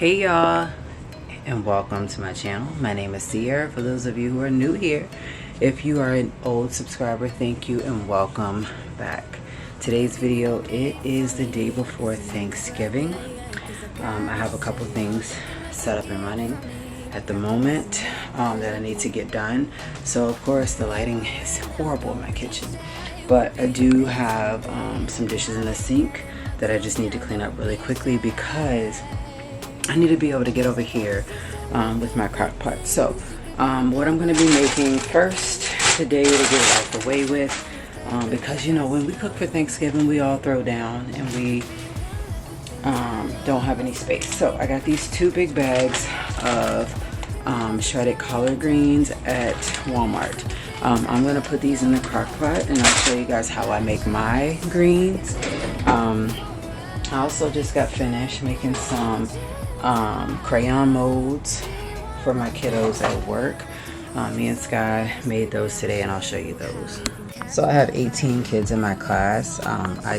Hey y'all, and welcome to my channel. My name is C'Aira. For those of you who are new here, if you are an old subscriber, thank you and welcome back. Today's video, it is the day before Thanksgiving. I have a couple things set up and running at the moment that I need to get done. So of course the lighting is horrible in my kitchen, but I do have some dishes in the sink that I just need to clean up really quickly because I need to be able to get over here with my crock pot. So what I'm going to be making first today to get it out the way with, because you know when we cook for Thanksgiving we all throw down and we don't have any space. So I got these two big bags of shredded collard greens at Walmart. I'm going to put these in the crock pot and I'll show you guys how I make my greens. I also just got finished making some crayon molds for my kiddos at work. Me and Sky made those today and I'll show you those. So I have 18 kids in my class. I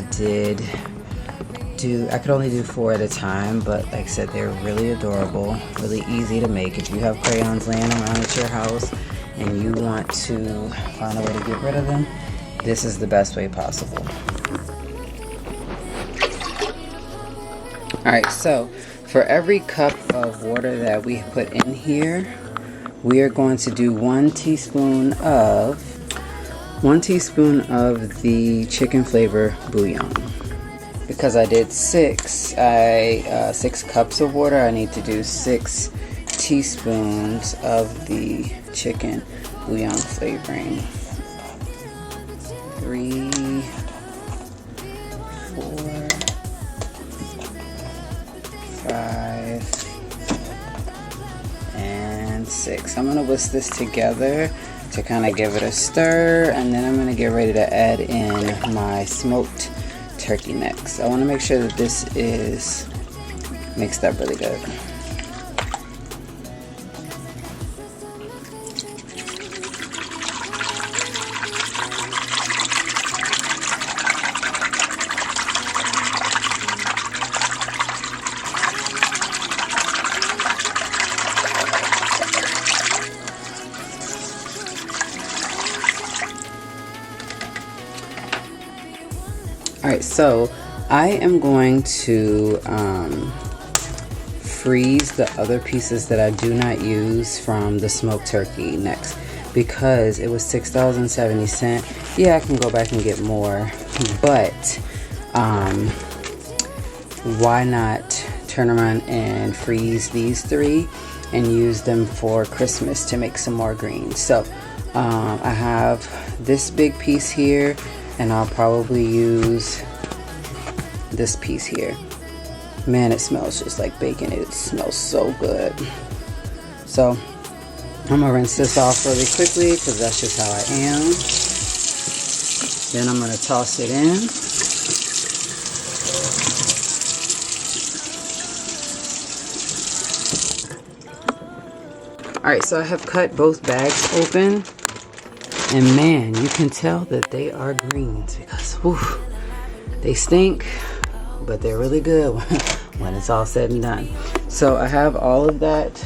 could only do 4 at a time, but like I said, they're really adorable, really easy to make. If you have crayons laying around at your house and you want to find a way to get rid of them, this is the best way possible. Alright, so for every cup of water that we put in here, we are going to do 1 teaspoon of the chicken flavor bouillon. Because I did 6 cups of water, I need to do 6 teaspoons of the chicken bouillon flavoring. 3, 4, 5, and 6. I'm gonna whisk this together to kind of give it a stir, and then I'm gonna get ready to add in my smoked turkey necks. I want to make sure that this is mixed up really good. Alright, so I am going to freeze the other pieces that I do not use from the smoked turkey necks because it was $6.70. Yeah, I can go back and get more, but why not turn around and freeze these 3 and use them for Christmas to make some more greens. So I have this big piece here, and I'll probably use this piece here. Man, it smells just like bacon. It smells so good. So I'm gonna rinse this off really quickly because that's just how I am. Then I'm gonna toss it in. Alright, so I have cut both bags open. And man, you can tell that they are greens because whew, they stink, but they're really good when it's all said and done. So I have all of that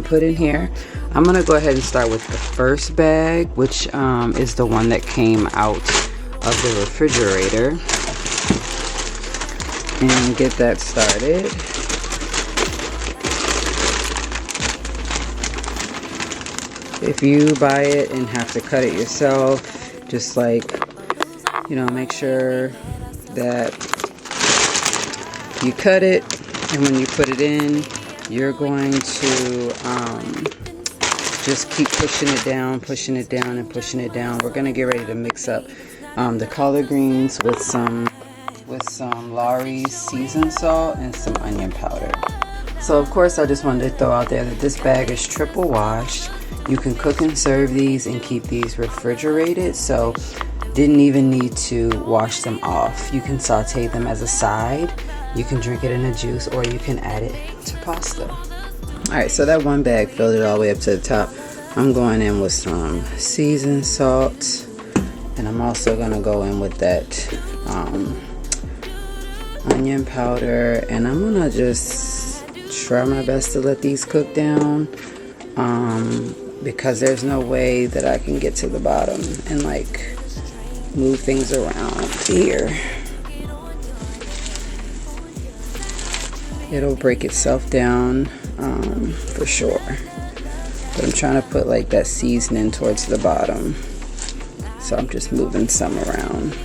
put in here. I'm gonna go ahead and start with the first bag, which is the one that came out of the refrigerator, and get that started. If you buy it and have to cut it yourself, just like, you know, make sure that you cut it, and when you put it in, you're going to just keep pushing it down, and pushing it down. We're going to get ready to mix up the collard greens with some Lawry's seasoned salt and some onion powder. So of course I just wanted to throw out there that this bag is triple washed. You can cook and serve these and keep these refrigerated, so didn't even need to wash them off. You can saute them as a side, you can drink it in a juice, or you can add it to pasta. Alright, so that one bag filled it all the way up to the top. I'm going in with some seasoned salt, and I'm also going to go in with that onion powder, and I'm going to just try my best to let these cook down, because there's no way that I can get to the bottom and like move things around here. It'll break itself down, for sure. But I'm trying to put like that seasoning towards the bottom, so I'm just moving some around.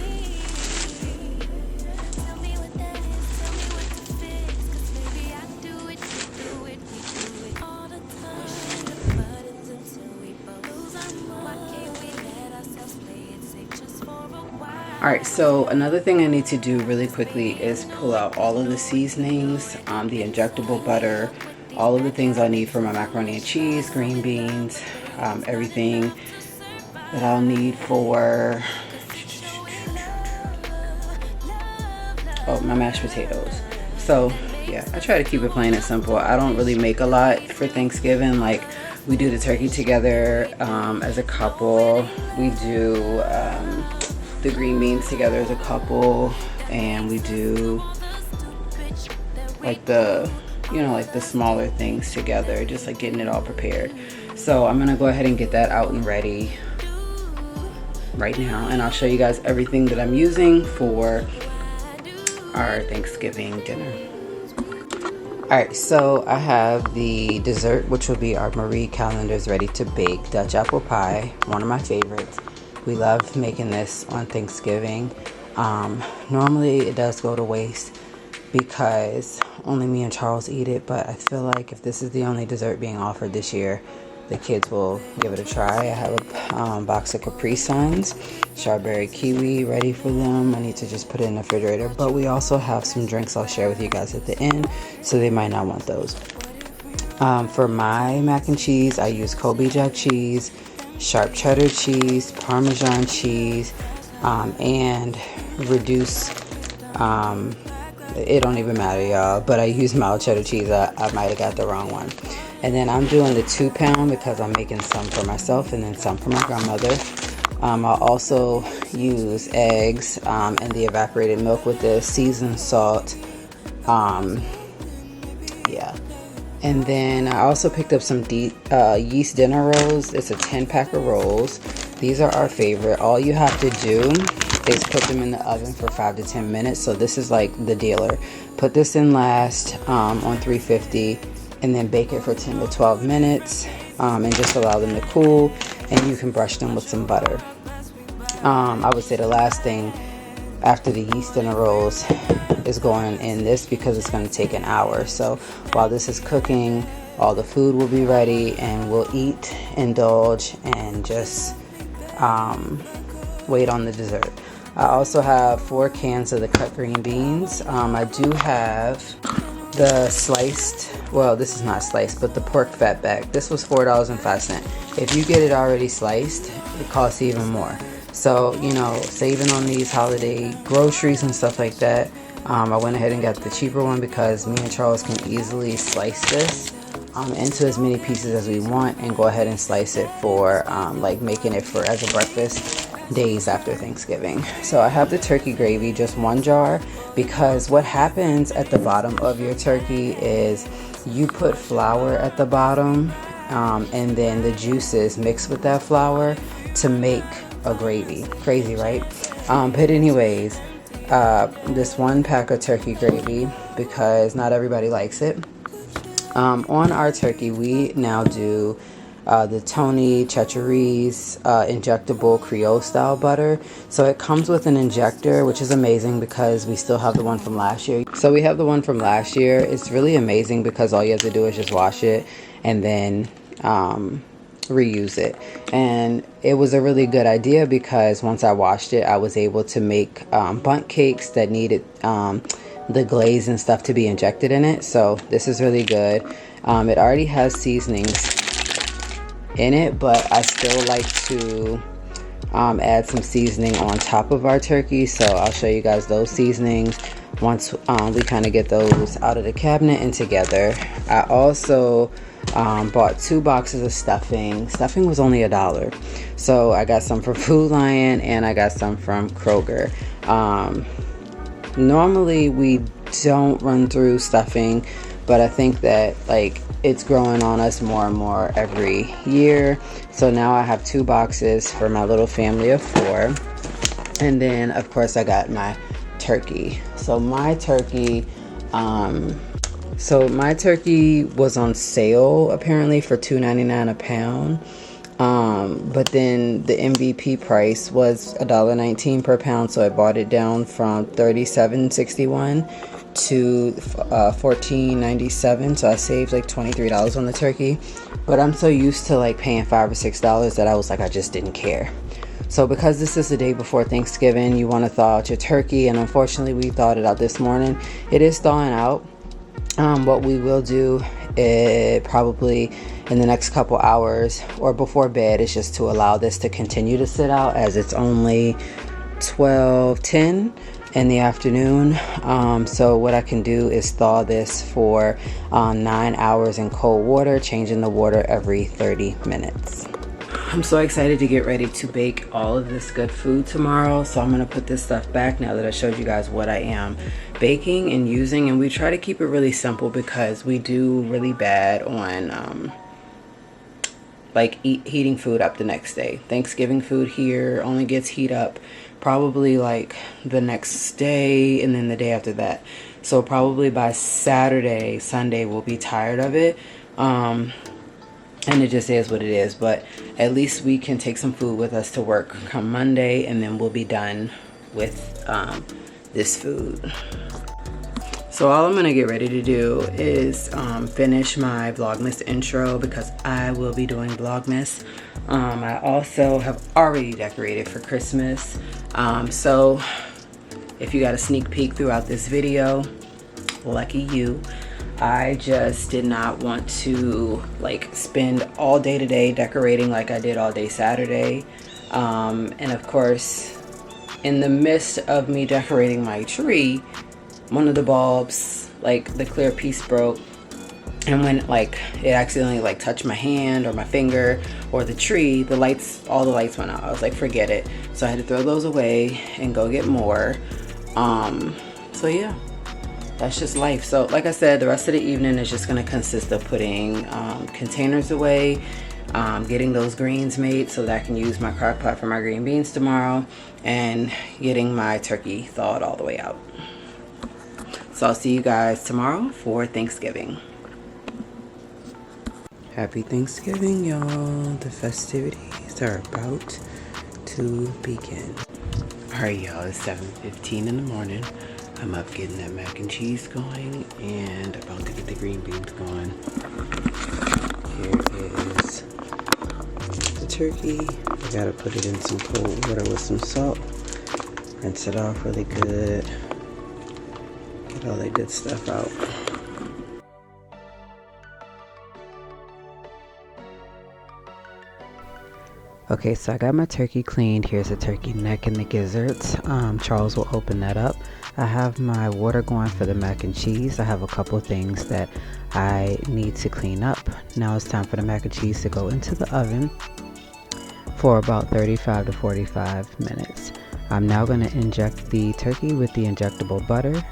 Alright, so another thing I need to do really quickly is pull out all of the seasonings, the injectable butter, all of the things I need for my macaroni and cheese, green beans, everything that I'll need for, my mashed potatoes. So yeah, I try to keep it plain and simple. I don't really make a lot for Thanksgiving. Like, we do the turkey together as a couple. We do the green beans together as a couple, and we do like the, you know, like the smaller things together, just like getting it all prepared. So I'm gonna go ahead and get that out and ready right now, and I'll show you guys everything that I'm using for our Thanksgiving dinner. Alright, so I have the dessert, which will be our Marie Callender's ready to bake Dutch apple pie, one of my favorites. We love making this on Thanksgiving. Normally it does go to waste because only me and Charles eat it, but I feel like if this is the only dessert being offered this year, the kids will give it a try. I have a box of Capri Suns, strawberry kiwi ready for them. I need to just put it in the refrigerator, but we also have some drinks I'll share with you guys at the end, so they might not want those. For my mac and cheese, I use Colby Jack cheese, sharp cheddar cheese, Parmesan cheese, and reduced, it don't even matter, y'all, but I use mild cheddar cheese. I might have got the wrong one. And then I'm doing the 2-pound because I'm making some for myself and then some for my grandmother. I'll also use eggs and the evaporated milk with the seasoned salt. Yeah. And then I also picked up some yeast dinner rolls. It's a 10-pack of rolls. These are our favorite. All you have to do is put them in the oven for 5 to 10 minutes. So this is like the dealer. Put this in last on 350, and then bake it for 10 to 12 minutes, and just allow them to cool, and you can brush them with some butter. I would say the last thing after the yeast dinner rolls is going in this, because it's going to take an hour. So while this is cooking, all the food will be ready, and we'll eat, indulge, and just wait on the dessert. I also have 4 cans of the cut green beans. I do have the sliced, well, this is not sliced, but the pork fat bag. This was $4.05. If you get it already sliced, it costs even more. So, you know, saving on these holiday groceries and stuff like that, I went ahead and got the cheaper one because me and Charles can easily slice this into as many pieces as we want, and go ahead and slice it for like making it for as a breakfast days after Thanksgiving. So I have the turkey gravy, just 1 jar, because what happens at the bottom of your turkey is you put flour at the bottom, and then the juices mix with that flour to make a gravy. Crazy, right? But anyways, this 1 pack of turkey gravy, because not everybody likes it. On our turkey, we now do the Tony Chachere's injectable Creole style butter. So it comes with an injector, which is amazing because we still have the one from last year. So we have the one from last year. It's really amazing because all you have to do is just wash it and then reuse it. And it was a really good idea because once I washed it, I was able to make bundt cakes that needed the glaze and stuff to be injected in it. So this is really good. It already has seasonings in it, but I still like to add some seasoning on top of our turkey, so I'll show you guys those seasonings once we kind of get those out of the cabinet and together. I also bought 2 boxes of stuffing. Stuffing was only $1, so I got some from Food Lion and I got some from Kroger. Normally we don't run through stuffing, but I think that like it's growing on us more and more every year. So now I have 2 boxes for my little family of 4. And then of course I got my turkey. So my turkey was on sale apparently for $2.99 a pound. But then the MVP price was $1.19 per pound, so I bought it down from $37.61 to $14.97. So I saved like $23 on the turkey. But I'm so used to like paying $5 or $6 that I was like, I just didn't care. So because this is the day before Thanksgiving, you want to thaw out your turkey, and unfortunately we thawed it out this morning. It is thawing out. What we will do probably in the next couple hours or before bed is just to allow this to continue to sit out, as it's only 12:10 in the afternoon. So what I can do is thaw this for 9 hours in cold water, changing the water every 30 minutes. I'm so excited to get ready to bake all of this good food tomorrow. So I'm gonna put this stuff back now that I showed you guys what I am baking and using. And we try to keep it really simple because we do really bad on like heating food up the next day. Thanksgiving food here only gets heat up probably like the next day and then the day after that. So probably by Saturday, Sunday, we'll be tired of it. And it just is what it is, but at least we can take some food with us to work come Monday, and then we'll be done with this food. So all I'm gonna get ready to do is finish my Vlogmas intro because I will be doing Vlogmas. I also have already decorated for Christmas. So if you got a sneak peek throughout this video, lucky you. I just did not want to like spend all day today decorating like I did all day Saturday. And of course, in the midst of me decorating my tree, one of the bulbs, like the clear piece, broke. And when like it accidentally like touched my hand or my finger or the tree, the lights, all the lights went out. I was like, forget it. So I had to throw those away and go get more. So yeah. That's just life. So like I said, the rest of the evening is just going to consist of putting containers away, getting those greens made so that I can use my crock pot for my green beans tomorrow, and getting my turkey thawed all the way out. So I'll see you guys tomorrow for Thanksgiving. Happy Thanksgiving, y'all. The festivities are about to begin. Alright, y'all, it's 7:15 in the morning. I'm up getting that mac and cheese going and about to get the green beans going. Here is the turkey. I gotta put it in some cold water with some salt. Rinse it off really good. Get all that good stuff out. Okay, so I got my turkey cleaned. Here's the turkey neck and the gizzards. Charles will open that up. I have my water going for the mac and cheese. I have a couple things that I need to clean up. Now it's time for the mac and cheese to go into the oven for about 35 to 45 minutes. I'm now going to inject the turkey with the injectable butter.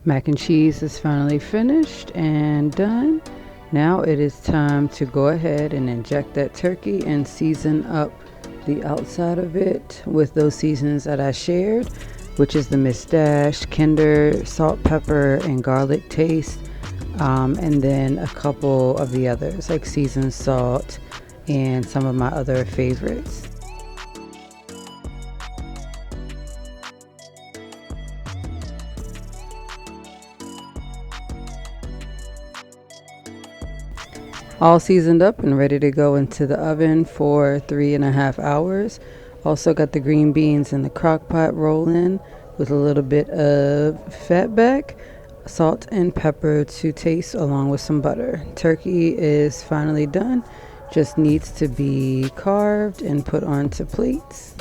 Mac and cheese is finally finished and done. Now it is time to go ahead and inject that turkey and season up the outside of it with those seasonings that I shared, which is the Miss Dash, Kinder, salt, pepper, and garlic taste, and then a couple of the others like seasoned salt and some of my other favorites. All seasoned up and ready to go into the oven for 3.5 hours. Also got the green beans in the crock pot rolling with a little bit of fat back, salt and pepper to taste, along with some butter. Turkey is finally done. Just needs to be carved and put onto plates.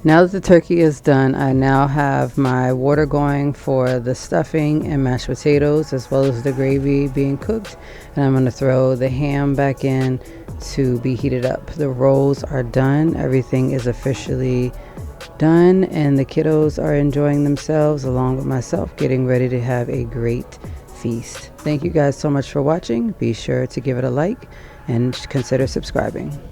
Now that the turkey is done, I now have my water going for the stuffing and mashed potatoes, as well as the gravy being cooked. And I'm going to throw the ham back in to be heated up. The rolls are done. Everything is officially done, and the kiddos are enjoying themselves along with myself, getting ready to have a great feast. Thank you guys so much for watching. Be sure to give it a like and consider subscribing.